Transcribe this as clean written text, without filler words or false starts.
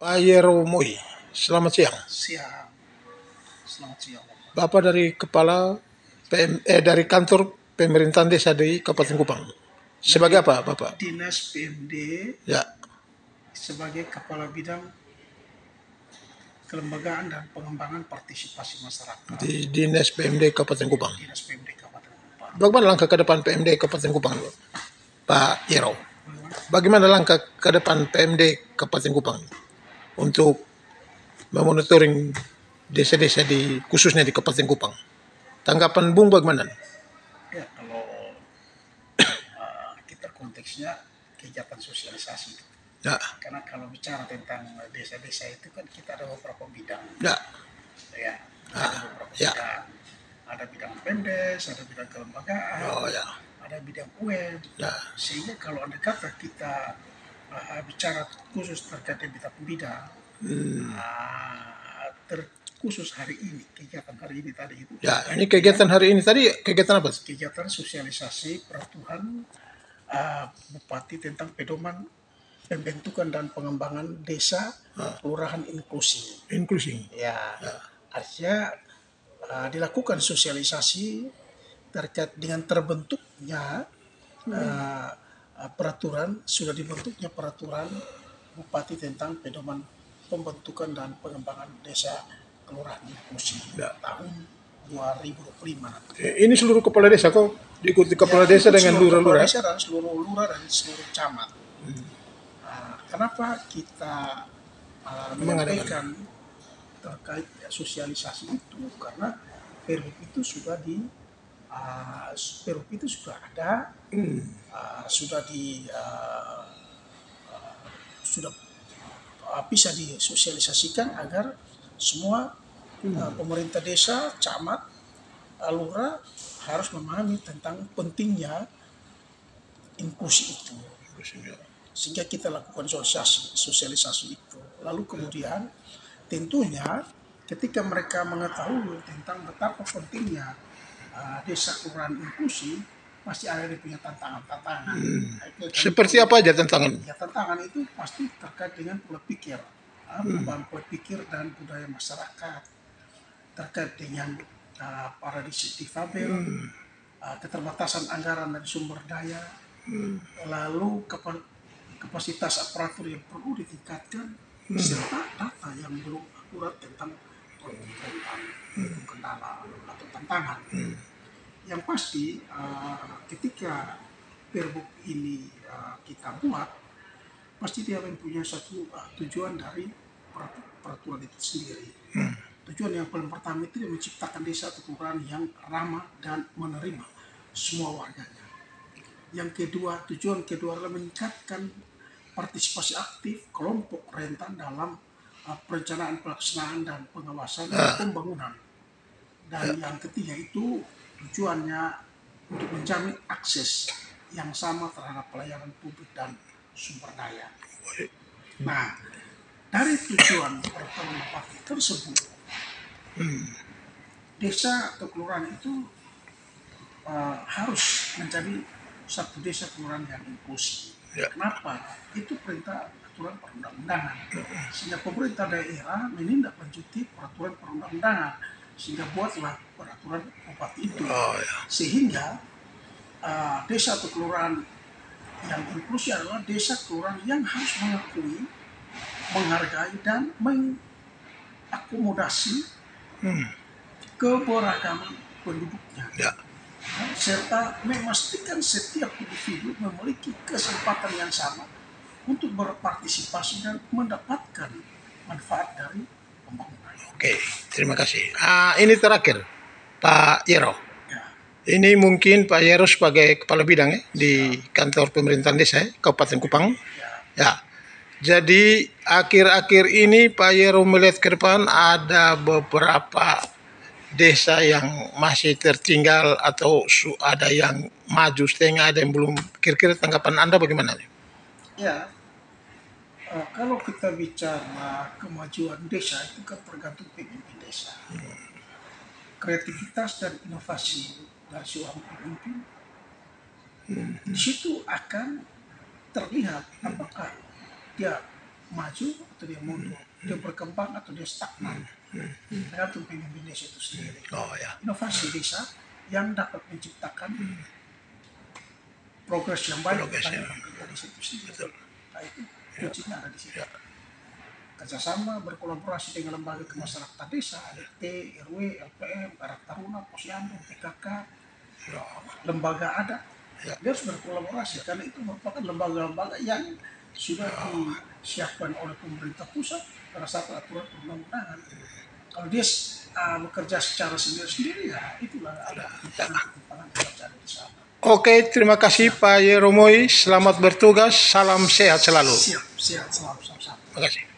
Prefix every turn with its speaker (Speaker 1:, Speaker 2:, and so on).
Speaker 1: Pak Yeromoi, selamat siang.
Speaker 2: Siang, selamat siang.
Speaker 1: Bapak dari dari kantor pemerintahan desa di Kabupaten Kupang. Sebagai apa, Bapak?
Speaker 2: Dinas PMD
Speaker 1: Ya,
Speaker 2: sebagai Kepala Bidang Kelembagaan dan Pengembangan Partisipasi Masyarakat.
Speaker 1: di Dinas PMD Kabupaten Kupang.
Speaker 2: Dinas PMD Kabupaten Kupang.
Speaker 1: Bagaimana langkah ke depan PMD Kabupaten Kupang, Pak Yero? Bagaimana langkah ke depan PMD Kabupaten Kupang untuk memonitoring desa-desa khususnya di Kabupaten Kupang? Tanggapan Bung bagaimana?
Speaker 2: Ya, kalau kita konteksnya kegiatan sosialisasi.
Speaker 1: Ya,
Speaker 2: Karena kalau bicara tentang desa-desa itu kan kita ada beberapa bidang.
Speaker 1: ya,
Speaker 2: Ya, ada beberapa bidang. Ada bidang Pemdes, ada bidang kelembagaan,
Speaker 1: oh ya,
Speaker 2: ada bidang UM.
Speaker 1: ya.
Speaker 2: Sehingga kalau ada kata kita bicara khusus terkait bidang terkhusus hari ini, kegiatan hari ini tadi itu.
Speaker 1: Ya, ini kegiatan hari ini tadi kegiatan apa?
Speaker 2: Kegiatan sosialisasi peraturan Bupati tentang pedoman pembentukan dan pengembangan desa kelurahan inklusi.
Speaker 1: Inklusi.
Speaker 2: Ya, artinya dilakukan sosialisasi terkait dengan terbentuknya peraturan, sudah dibentuknya peraturan Bupati tentang pedoman pembentukan dan pengembangan desa kelurahan inklusi tahun 2025.
Speaker 1: Ini seluruh kepala desa kok diikuti kepala desa dengan lurah-lurah.
Speaker 2: Kepala desa dan seluruh lurah dan seluruh camat. Kenapa kita menyampaikan terkait sosialisasi itu? Karena Perhub itu sudah Perhub itu sudah ada, sudah bisa disosialisasikan agar semua pemerintah desa, camat, lurah harus memahami tentang pentingnya inklusi itu. Sehingga kita lakukan sosialisasi itu. Lalu kemudian tentunya ketika mereka mengetahui tentang betapa pentingnya desa kelurahan inklusi, pasti ada yang punya tantangan-tantangan.
Speaker 1: Seperti apa aja tantangan?
Speaker 2: Ya, tantangan itu pasti terkait dengan pola pikir, perubahan pola pikir dan budaya masyarakat, terkait dengan para difabel, keterbatasan anggaran dan sumber daya, lalu kapasitas aparatur yang perlu ditingkatkan, serta data yang belum akurat tentang kendala atau tantangan. Yang pasti ketika Perhub ini kita buat, pasti dia mempunyai satu tujuan dari peraturan itu sendiri. Tujuan yang paling pertama itu menciptakan desa atau kelurahan yang ramah dan menerima semua warganya. Yang kedua, tujuan kedua adalah meningkatkan partisipasi aktif kelompok rentan dalam perencanaan, pelaksanaan, dan pengawasan pembangunan. Dan yang ketiga itu tujuannya untuk menjamin akses yang sama terhadap pelayanan publik dan sumber daya. Nah, dari tujuan peraturan Bupati tersebut, desa atau kelurahan itu harus menjadi satu desa kelurahan yang inklusif. Kenapa? Itu perintah aturan perundang-undangan. Sehingga pemerintah daerah menindaklanjuti peraturan perundang-undangan, sehingga buatlah peraturan bupati itu. Sehingga desa atau kelurahan yang inklusif adalah desa kelurahan yang harus mengakui, menghargai, dan mengakomodasi keberagaman penduduknya. Serta memastikan setiap individu memiliki kesempatan yang sama untuk berpartisipasi dan mendapatkan manfaat dari pembangunan.
Speaker 1: Oke, terima kasih. Ini terakhir, Pak Yero. Ini mungkin Pak Yero sebagai kepala bidang di kantor pemerintahan desa Kabupaten Kupang. Ya. Jadi akhir-akhir ini Pak Yero melihat ke depan ada beberapa desa yang masih tertinggal atau ada yang maju setengah, ada yang belum. Kira-kira tanggapan Anda bagaimana?
Speaker 2: Ya, kalau kita bicara kemajuan desa itu kan tergantung pemimpin desa. Kreativitas dan inovasi dari seorang pemimpin di situ akan terlihat apakah dia maju atau dia mundur, dia berkembang atau dia stagnan. Tergantung pemimpin desa itu sendiri.
Speaker 1: Oh ya.
Speaker 2: Inovasi desa yang dapat menciptakan progres yang baik
Speaker 1: Progres, ya.
Speaker 2: pada desa itu sendiri.
Speaker 1: Betul.
Speaker 2: Nah, itu kuncinya ada di situ. Kerjasama berkolaborasi dengan lembaga kemasyarakatan desa, RT, RW, LPM, Karang Taruna, Posyandu, PKK, lembaga adat. Dia harus berkolaborasi karena itu merupakan lembaga-lembaga yang sudah disiapkan oleh pemerintah pusat berdasarkan aturan perundang-undangan. Kalau dia bekerja secara sendiri-sendiri, ya itulah ada ketimpangan kerjaan di sana.
Speaker 1: Oke, terima kasih Pak Yeromoy. Selamat bertugas. Salam sehat selalu.
Speaker 2: Siap, selalu.
Speaker 1: Terima kasih.